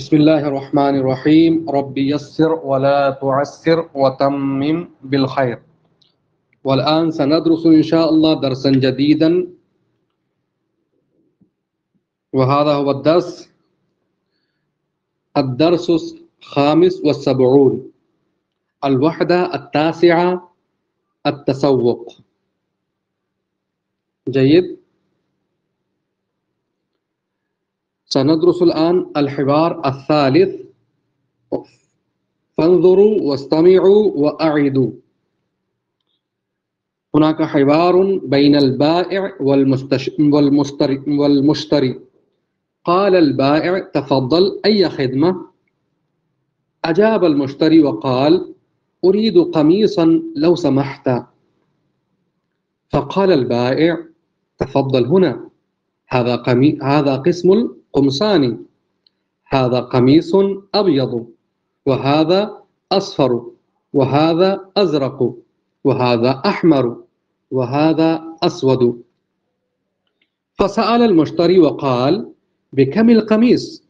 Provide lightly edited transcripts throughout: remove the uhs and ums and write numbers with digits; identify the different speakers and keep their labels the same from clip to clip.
Speaker 1: بسم الله الرحمن الرحيم رب يسر ولا تعسر وتمم بالخير. والآن سندرس إن شاء الله درسا جديدا، وهذا هو الدرس الخامس والسبعون، الوحدة التاسعة، التسوق. جيد. سندرس الآن الحوار الثالث، فانظروا واستمعوا وأعيدوا. هناك حوار بين البائع والمشتري. قال البائع: تفضل، أي خدمة؟ أجاب المشتري وقال: أريد قميصا لو سمحت. فقال البائع: تفضل هنا، هذا قسم القمصان، هذا قميص أبيض، وهذا أصفر، وهذا أزرق، وهذا أحمر، وهذا أسود. فسأل المشتري وقال: بكم القميص؟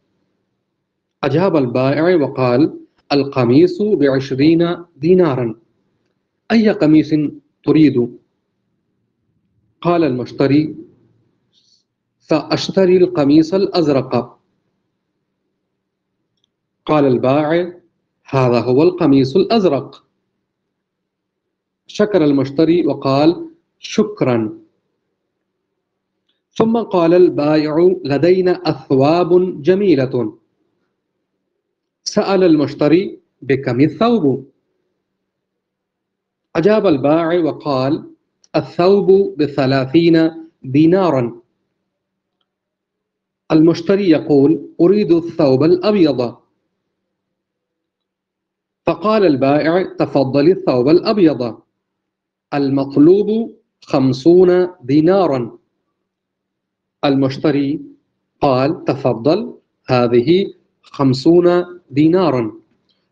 Speaker 1: أجاب البائع وقال: القميص ب20 دينارا. أي قميص تريد؟ قال المشتري: سأشتري القميص الأزرق. قال البائع: هذا هو القميص الأزرق. شكر المشتري وقال: شكرا. ثم قال البائع: لدينا أثواب جميلة. سأل المشتري: بكم الثوب؟ أجاب البائع وقال: الثوب ب30 دينارا. المشتري يقول: أريد الثوب الأبيض. فقال البائع: تفضل الثوب الأبيض، المطلوب 50 دينارا. المشتري قال: تفضل، هذه 50 دينارا.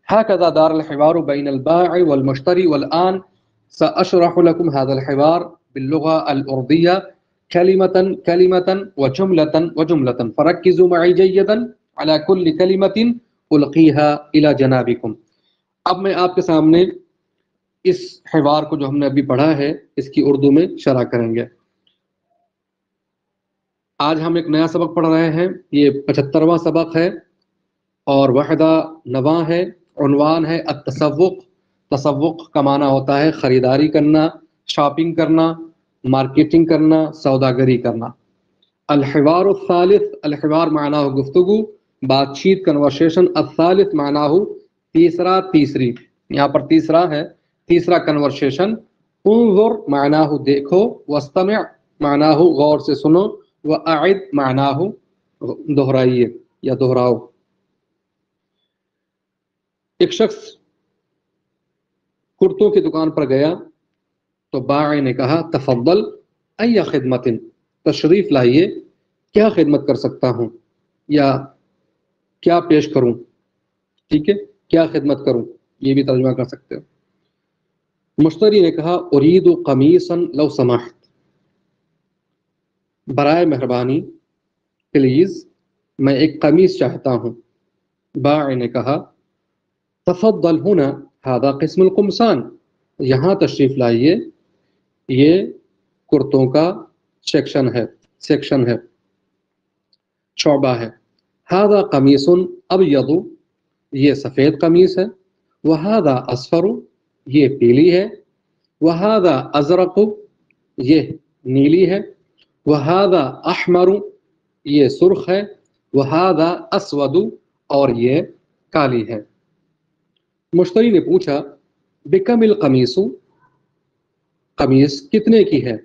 Speaker 1: هكذا دار الحوار بين البائع والمشتري. والآن سأشرح لكم هذا الحوار باللغة الأردية كلمة كلمة وجملة وجملة، فركزوا معي جيدا على كل كلمة ألقيها إلى جنابكم. اب میں آپ کے سامنے اس حوار کو جو ہم نے ابھی پڑھا ہے اس کی اردو میں شرح کریں گے. آج ہم ایک نیا سبق پڑھ رہے ہیں، یہ 75واں سبق ہے اور وحدہ نواں ہے. عنوان ہے التسوق. تسوق کا معنی ہوتا ہے خریداری کرنا، شاپنگ کرنا، مارکیٹنگ کرنا، سوداگری کرنا. الحوار الثالث، الحوار معنی ہو گفتگو، بات چیت، کنورسیشن. الثالث معنی ہو تیسرا، تیسری. یہاں پر تیسرا ہے، تیسرا کنورسیشن. انظر معنی ہو دیکھو، واستمع معنی ہو غور سے سنو، واعد معنی ہو دہرائیے یا دہراؤ. ایک شخص کرتوں کی دکان پر گیا تو بائع نے کہا: تفضل ای خدمت، تشریف لائیے، کیا خدمت کر سکتا ہوں یا کیا پیش کروں. ٹھیک ہے، کیا خدمت کروں، یہ بھی ترجمہ کر سکتے ہو. مشتری نے کہا: اريد قميصا لو سمحت، برائے مہربانی، پلیز میں ایک قمیص چاہتا ہوں. بائع نے کہا: تفضل هنا، هذا قسم القمصان، یہاں تشریف لائیے، یہ کرتوں کا سیکشن ہے، شعبہ ہے. هذا قمیص ابیض، یہ سفید قمیص ہے. وهذا اصفر، یہ پیلی ہے. وهذا ازرق، یہ نیلی ہے. وهذا احمر، یہ سرخ ہے. وهذا اسود، اور یہ کالی ہے. مشتری نے پوچھا: بکم القمیص، قمیص کتنے کی ہے؟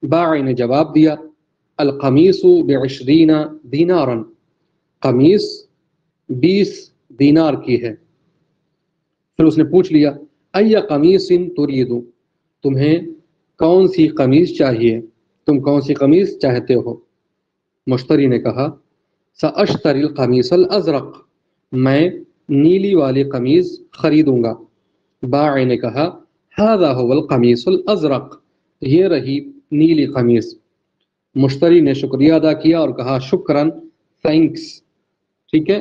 Speaker 1: بائع نے جواب دیا: القمیص ب20 دینارا، قمیص 20 دینار کی ہے. پھر اس نے پوچھ لیا: ای قمیص ترید، تمہیں کون سی قمیص چاہیے، تم کون سی قمیص چاہتے ہو؟ مشتری نے کہا: سأشتری القمیص الازرق، میں نیلی والی قمیص خریدوں گا. بائع نے کہا: هذا هو القمیص الازرق، یہ رہی نیلی قمیص. مشتری نے شکریہ ادا کیا اور کہا: شکراً، تھینکس. ٹھیک ہے،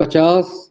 Speaker 1: 50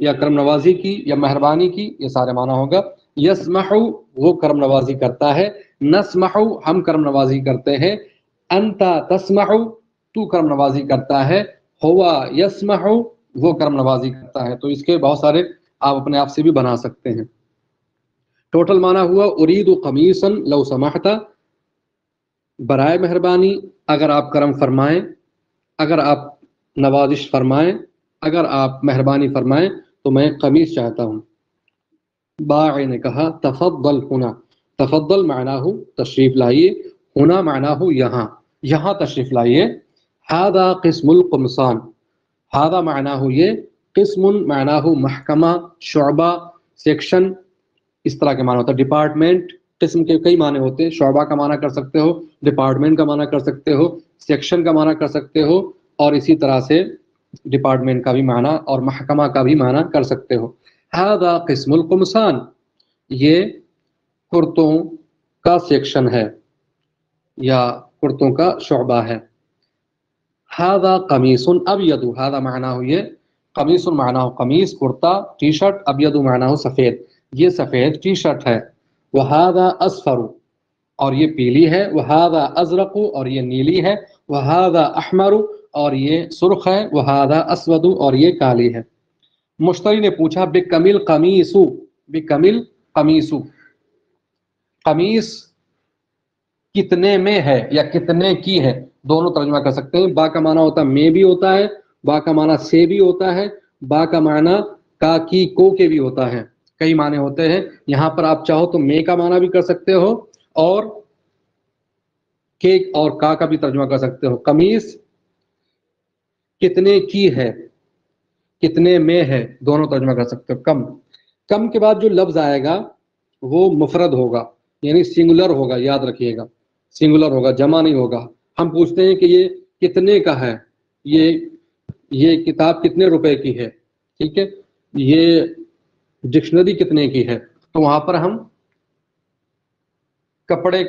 Speaker 1: یا کرم نوازی کی یا مہربانی کی، یہ سارے معنی ہوگا۔ یسمح وہ کرم نوازی کرتا ہے، نسمح ہم کرم نوازی کرتے ہیں، انت تسمح تو کرم نوازی کرتا ہے، ہوا یسمح وہ کرم نوازی کرتا ہے۔ تو اس کے بہت سارے آپ اپنے آپ سے بھی بنا سکتے ہیں۔ ٹوٹل معنی ہوا ارید قمیصا لو سمحت، برائے مہربانی اگر آپ کرم فرمائیں، اگر آپ نوازش فرمائیں، اگر آپ مہربانی فرمائیں تو میں قمیص چاہتا ہوں۔ باعث نے کہا تفضل ہونا، تفضل معناہ تشریف لائیے، ہونا معناہ یہاں، یہاں تشریف لائیے۔ ھذا قسم القمصان، ھذا معناہ یہ، قسم معناہ محکمہ، شعبہ، سیکشن، اس طرح کے معنی ہوتا ہے۔ ڈپارٹمنٹ، قسم کے کئی معنی ہوتے ہیں، شعبہ کا معنی کر سکتے ہو، ڈپارٹمنٹ کا معنی کر سکتے ہو، سیکشن کا معنی کر سکتے ہو، اور اسی طرح سے ڈپارٹمنٹ کا بھی معنی اور محکمہ کا بھی معنی کر سکتے ہو۔ ھذا قسم القمصان، یہ کرتوں کا سیکشن ہے یا کرتوں کا شعبہ ہے۔ ھذا قمیص ابیض، ھذا معناہ یہ، قمیص معناہ قمیص کرتا، ٹی شرٹ، ابیض معناہ سفید، یہ سفید ٹی شرٹ ہے۔ وھذا اصفر، اور یہ پیلی ہے۔ وھذا ازرق، اور یہ نیلی ہے۔ وھذا احمر، اور یہ سرخ ہے۔ وھذا اسود، اور یہ کالی ہے۔ مشتری نے پوچھا بکمل قمیص، بکمل قمیص، قمیص کتنے میں ہے یا کتنے کی ہے، دونوں ترجمہ کر سکتے ہیں۔ با کا معنی ہوتا ہے میں بھی ہوتا ہے، با کا معنی سے بھی ہوتا ہے، با کا معنی کا کی کو کے بھی ہوتا ہے، کئی معنی ہوتے ہیں۔ یہاں پر آپ چاہو تو میں کا معنی بھی کر سکتے ہو اور کے اور کا بھی ترجمہ کر سکتے ہو۔ قمیص کتنے کی ہے، کتنے میں ہے، دونوں ترجمہ کر سکتے ہو۔ کم، کم کے بعد جو لفظ آئے گا وہ مفرد ہوگا، یعنی سنگولر ہوگا، یاد رکھیے گا، سنگولر ہوگا، جمع نہیں ہوگا۔ ہم پوچھتے ہیں کہ یہ کتنے کا ہے، یہ کتاب کتنے روپے کی ہے، ٹھیک ہے، یہ ڈکشنری کتنے کی ہے، تو وہاں پر ہم کپڑے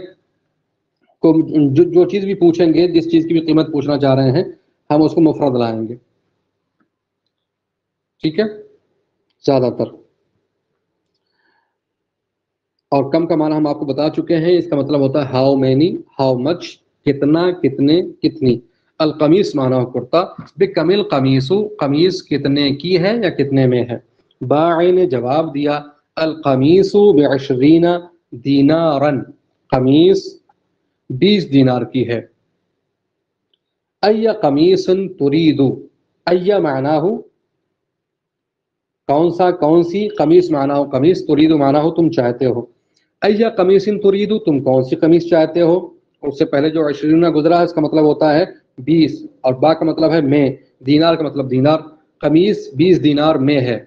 Speaker 1: کو جو چیز بھی پوچھیں گے، جس چیز کی بھی قیمت پوچھنا چاہ رہے ہیں، ہم اس کو مفرد لائیں گے، ٹھیک ہے، زیادہ تر۔ اور کم کا معنی ہم آپ کو بتا چکے ہیں، اس کا مطلب ہوتا ہے ہاؤ مینی، ہاؤ مچ، کتنا، کتنے، کتنی۔ القمیص معنی کرتا، بکمل قمیص، قمیص کتنے کی ہے یا کتنے میں ہے۔ باعث نے جواب دیا القمیص ب20 دینارا، قمیص 20 دینار کی ہے۔ ای قمیص ترید، ای معنی ہو کون سا، کون سی، قمیص معنی ہو قمیص، ترید معنی ہو تم چاہتے ہو۔ ای قمیص ترید، تم کون سی قمیص چاہتے ہو۔ اس سے پہلے جو 20 گزرا ہے اس کا مطلب ہوتا ہے 20، اور با کا مطلب ہے میں، دینار کا مطلب دینار، قمیص 20 دینار میں ہے،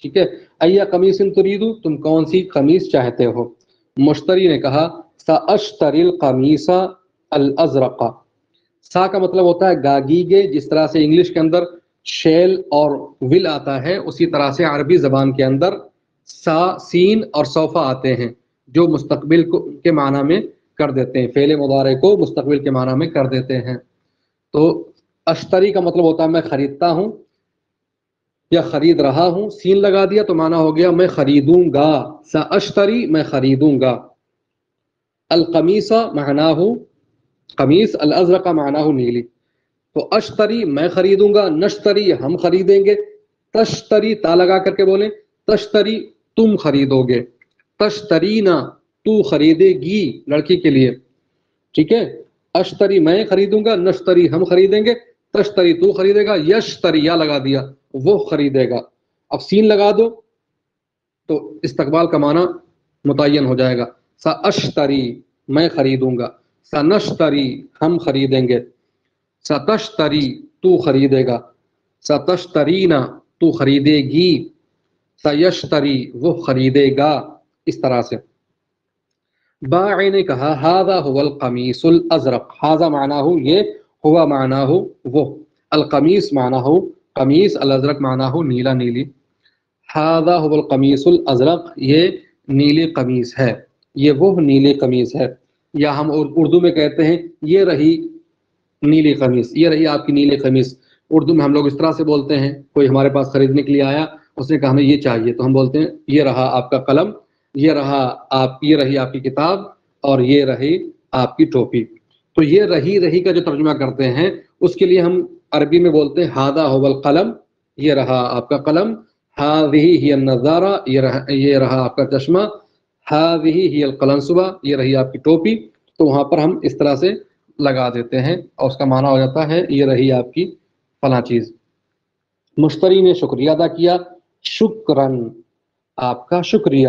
Speaker 1: ٹھیک ہے۔ ای قمیص ترید، تم کون سی قمیص چاہتے ہو۔ مشتری نے کہا ساشتری القمیص الازرق، سا کا مطلب ہوتا ہے گاگیگے، جس طرح سے انگلش کے اندر شیل اور ول آتا ہے، اسی طرح سے عربی زبان کے اندر سا، سین اور سوفا آتے ہیں، جو مستقبل کے معنی میں کر دیتے ہیں، فعل مضارع کو مستقبل کے معنی میں کر دیتے ہیں۔ تو اشتری کا مطلب ہوتا ہے میں خریدتا ہوں یا خرید رہا ہوں، سین لگا دیا تو معنی ہو گیا میں خریدوں گا، سا اشتری میں خریدوں گا۔ القمیص معناہ قمیص، الازرق معناہ نیلی۔ تو اشتری میں خریدوں گا، نشتری ہم خریدیں گے، تشتری تا لگا کر کے بولیں، تشتری تم خریدو گے، تشترینا تو خریدے گی لڑکی کے لیے، ٹھیک ہے۔ اشتری میں خریدوں گا، نشتری ہم خریدیں گے، تشتری تو خریدے گا، یشتری یا لگا دیا وہ خریدے گا۔ اب سین لگا دو تو استقبال کا معنی متعین ہو جائے گا، سا اشتری میں خریدوں گا، سا نشتری ہم خریدیں گے، ستشتری تو خریدے گا، ستشترینا تو خریدے گی، سیشتری وہ خریدے گا، اس طرح سے۔ باعث نے کہا ھذا هو القمیص الازرق، ھذا معنی ہو یہ، ہوا معنی ہو وہ، القمیص معنی ہو قمیص، الازرق معنی ہو نیلا، نیلی۔ ھذا هو القمیص الازرق، یہ نیلی قمیص ہے، یہ وہ نیلی قمیص ہے، یا ہم اردو میں کہتے ہیں یہ رہی نیلی قمیص، یہ رہی آپ کی نیلی قمیص۔ اردو میں ہم لوگ اس طرح سے بولتے ہیں، کوئی ہمارے پاس خریدنے کے لیے آیا اس نے کہا ہمیں یہ چاہیے، تو ہم بولتے ہیں یہ رہا آپ کا قلم، یہ رہی آپ کی کتاب، اور یہ رہی آپ کی ٹوپی۔ تو یہ رہی کا جو ترجمہ کرتے ہیں اس کے لیے ہم عربی میں بولتے ہیں ھذا ھو القلم، یہ رہا آپ کا قلم، ھذہ ہی النظارہ، یہ رہا آپ کا چشمہ، ھذہ ہی القلنسوہ، یہ رہی آپ کی ٹوپی۔ تو وہاں پر ہم اس طرح سے لگا دیتے ہیں اور اس کا معنی ہو جاتا ہے یہ رہی آپ کی فلاں چیز۔ مشتری نے شکریہ ادا کیا، شکرن، آپ کا شکریہ۔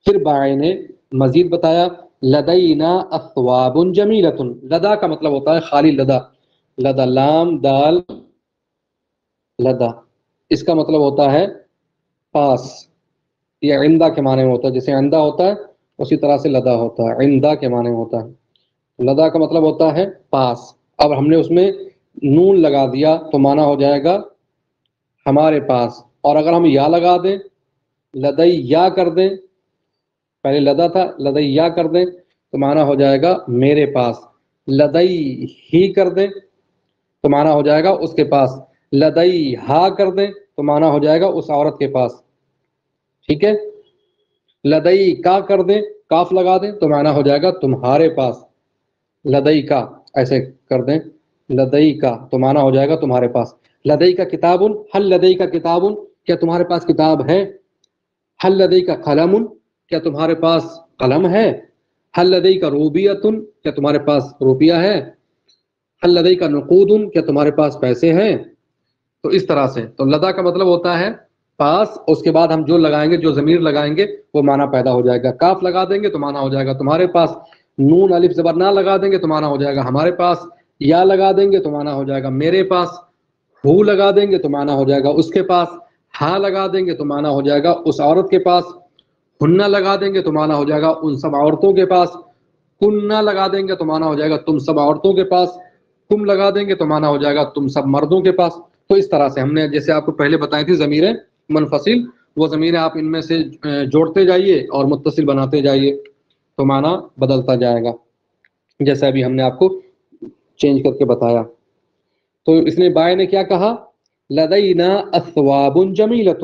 Speaker 1: پھر بائع نے مزید بتایا لدینا اثواب جمیلۃ، لدا کا مطلب ہوتا ہے خالی لدا، لدا لام دال لدا، اس کا مطلب ہوتا ہے پاس، یہ عندہ کے معنی میں ہوتا ہے، جیسے عندہ ہوتا ہے اسی طرح سے لدا ہوتا ہے، عندہ کے معنی میں ہوتا ہے۔ لدا کا مطلب ہوتا ہے پاس، اب ہم نے اس میں نون لگا دیا تو معنی ہو جائے گا ہمارے پاس، اور اگر ہم یا لگا دیں، لدئی یا کر دیں، پہلے لدا تھا لدئی یا کر دیں تو معنی ہو جائے گا میرے پاس، لدئی ہی کر دیں تو معنی ہو جائے گا اس کے پاس، لدئی ہا کر دیں تو معنی ہو جائے گا اس عورت کے پاس، ٹھیک ہے۔ لدئی کا کر دیں، کاف لگا دیں تو معنی ہو جائے گا تمہارے پاس، لدئی کا ایسے کر دیں، لدئی کا تو معنی ہو جائے گا تمہارے پاس۔ لدئی کا کتاب، حل لدئی کا کتاب، کیا تمہارے پاس کتاب ہے؟ حل لدئی کا قلم، کیا تمہارے پاس قلم ہے؟ حل لدئی کا روبیۃ، کیا تمہارے پاس روپیہ ہے؟ حل لدئی کا نقود، کیا تمہارے پاس پیسے ہیں؟ تو اس طرح سے تو لدا کا مطلب ہوتا ہے پاس، اس کے بعد ہم جو لگائیں گے، جو ضمیر لگائیں گے وہ معنی پیدا ہو جائے گا۔ کاف لگا دیں گے تو معنی ہو جائے گا تمہارے پاس، نون الف زبر نہ لگا دیں گے تو معنی ہو جائے گا ہمارے پاس، یا لگا دیں گے تو معنی ہو جائے گا میرے پاس، ہو لگا دیں گے تو معنی ہو جائے گا اس کے پاس، ہا لگا دیں گے تو معنی ہو جائے گا اس عورت کے پاس، ہننا لگا دیں گے تو معنی ہو جائے گا ان سب عورتوں کے پاس، کننا لگا دیں گے تو معنی ہو جائے گا تم سب عورتوں کے پاس، تم لگا دیں گے تو معنی ہو جائے گا تم سب مردوں کے پاس۔ تو اس طرح سے ہم نے جیسے آپ کو پہلے بتائی تھی ضمیریں منفصل، وہ ضمیریں آپ ان میں سے جوڑتے جائیے اور متصل بناتے جائیے تو معنی بدلتا جائے گا، جیسا ابھی ہم نے آپ کو چینج کر کے بتایا۔ تو اس نے بائع نے کیا کہا؟ لدینا اثواب جمیلۃ،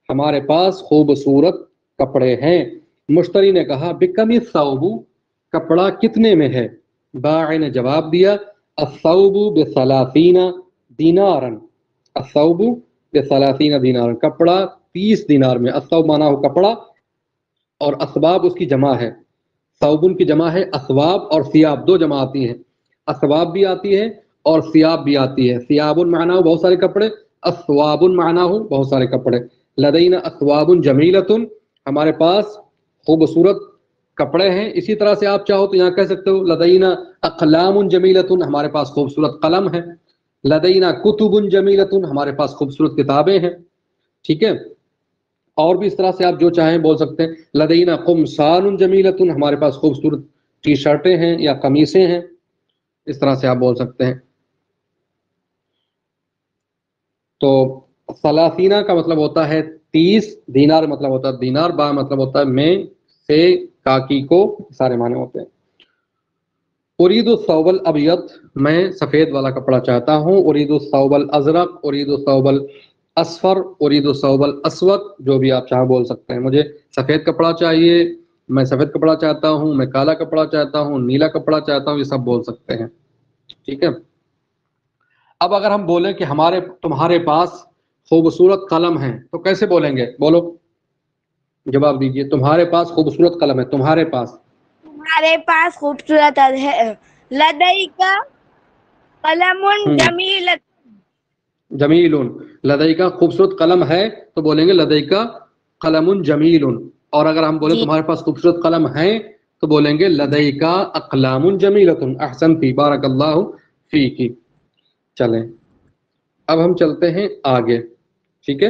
Speaker 1: ہمارے پاس خوبصورت کپڑے ہیں۔ مشتری نے کہا بکم الثوب، کپڑا کتنے میں ہے؟ بائع نے جواب دیا الثوب بثلاثین دینارا، الثوب بثلاثین دینارا، کپڑا 30 دینار میں۔ الثوب مانا ہو کپڑا، اور اسباب اس کی جمع ہے، ثوبن کی جمع ہے اسباب، اور ثیاب دو جمع آتی ہیں، اسباب بھی آتی ہے اور ثیاب بھی آتی ہے۔ ثیاب معنی ہو بہت سارے کپڑے، اسواب معنی ہو بہت سارے کپڑے۔ لدینا اسواب جمیلۃ، ہمارے پاس خوبصورت کپڑے ہیں۔ اسی طرح سے آپ چاہو تو یہاں کہہ سکتے ہو لدینا اقلام جمیلۃ، ہمارے پاس خوبصورت قلم ہے۔ لدینا کتب جمیلۃ، ہمارے پاس خوبصورت کتابیں ہیں، ٹھیک ہے۔ اور بھی اس طرح سے آپ جو چاہیں بول سکتے ہیں۔ لدینا قمصان جمیلۃ، ہمارے پاس خوبصورت ٹی شرٹیں ہیں یا قمیصیں ہیں، اس طرح سے آپ بول سکتے ہیں۔ تو ثلاثینہ کا مطلب ہوتا ہے 30، دینار مطلب ہوتا ہے دینار، با مطلب ہوتا ہے میں، سے کاکی کو سارے معنی ہوتے ہیں۔ ارید الثوب الابیض، میں سفید والا کپڑا چاہتا ہوں۔ ارید الثوب الازرق، ارید الثوب الاصفر، ارید الثوب الاسود، جو بھی آپ چاہیں بول سکتے ہیں۔ مجھے سفید کپڑا چاہیے، میں سفید کپڑا چاہتا ہوں، میں کالا کپڑا چاہتا ہوں، نیلا کپڑا چاہتا ہوں، یہ سب بول سکتے ہیں، ٹھیک ہے۔ اب اگر ہم بولیں کہ تمہارے پاس خوبصورت قلم ہے تو کیسے بولیں گے؟ بولو، جواب دیجئے۔ تمہارے پاس خوبصورت قلم ہے، تمہارے پاس،
Speaker 2: تمہارے پاس خوبصورت ہے، لدیکا قلم جمیل،
Speaker 1: جمیل، لدیکا خوبصورت قلم ہے تو بولیں گے لدیکا قلم جمیل، اور اگر ہم بولیں
Speaker 2: جی
Speaker 1: تمہارے پاس خوبصورت قلم ہے تو بولیں گے لدیکا اقلام جمیلۃ، احسنتی، بارک اللہ فیکی۔ چلیں اب ہم چلتے ہیں آگے، ٹھیک ہے،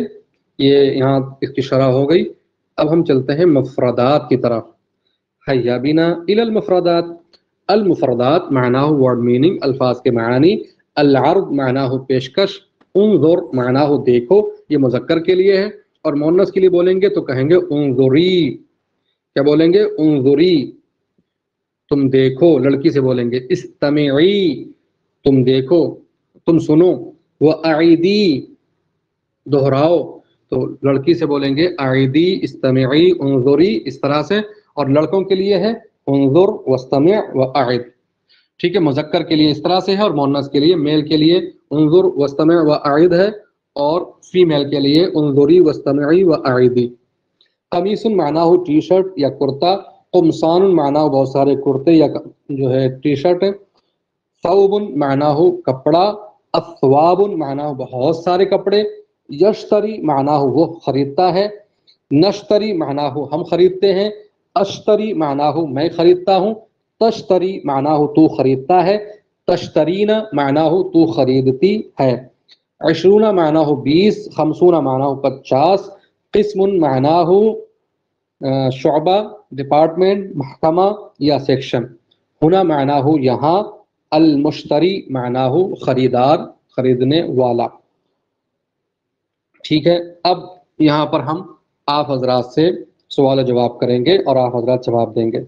Speaker 1: یہ یہاں اس کی شرح ہو گئی۔ اب ہم چلتے ہیں مفردات کی طرف۔ حیا بنا الی المفردات، المفردات معناہ ورڈ میننگ، الفاظ کے معنی، العرض معناہ پیشکش، انظر معناہ دیکھو، یہ مذکر کے لیے ہے، اور مؤنث کے لیے بولیں گے تو کہیں گے انظری، کیا بولیں گے؟ انظری، تم دیکھو، لڑکی سے بولیں گے استمعی، تم دیکھو، تم سنو، وَأَعِيدِي، دہراؤ، تو لڑکی سے بولیں گے اعیدی استمعی انظری اس طرح سے، اور لڑکوں کے لیے ہے انظر واستمع واعد. ٹھیک ہے، مذکر کے لیے اس طرح سے ہے اور مؤنث کے لیے میل کے لیے انظر واستمع واعد ہے، اور فیمیل کے لیے انظری واستمعی واعدی. قمیص معنی ہو ٹی شرٹ یا کرتا، قمصان معنی ہو بہت سارے کرتے یا جو ہے ٹی شرٹ، ثوب معنی ہو کپڑا، اثواب معنی ہو بہت سارے کپڑے، یشتری معنی ہو وہ خریدتا ہے، نشتری معنی ہو ہم خریدتے ہیں، اشتری معنی ہو میں خریدتا ہوں، تشتری معنی ہو تو خریدتا ہے، تشترین معنی ہو تو خریدتی ہے، عشرون معنی ہو 20، خمسون معنی ہو 50، قسم معنی ہو شعبہ ڈپارٹمنٹ محکمہ یا سیکشن، ہنا معنی ہو یہاں، المشتری معنی ہو خریدار خریدنے والا. ٹھیک ہے، اب یہاں پر ہم آپ حضرات سے سوال و جواب کریں گے اور آپ حضرات جواب دیں گے.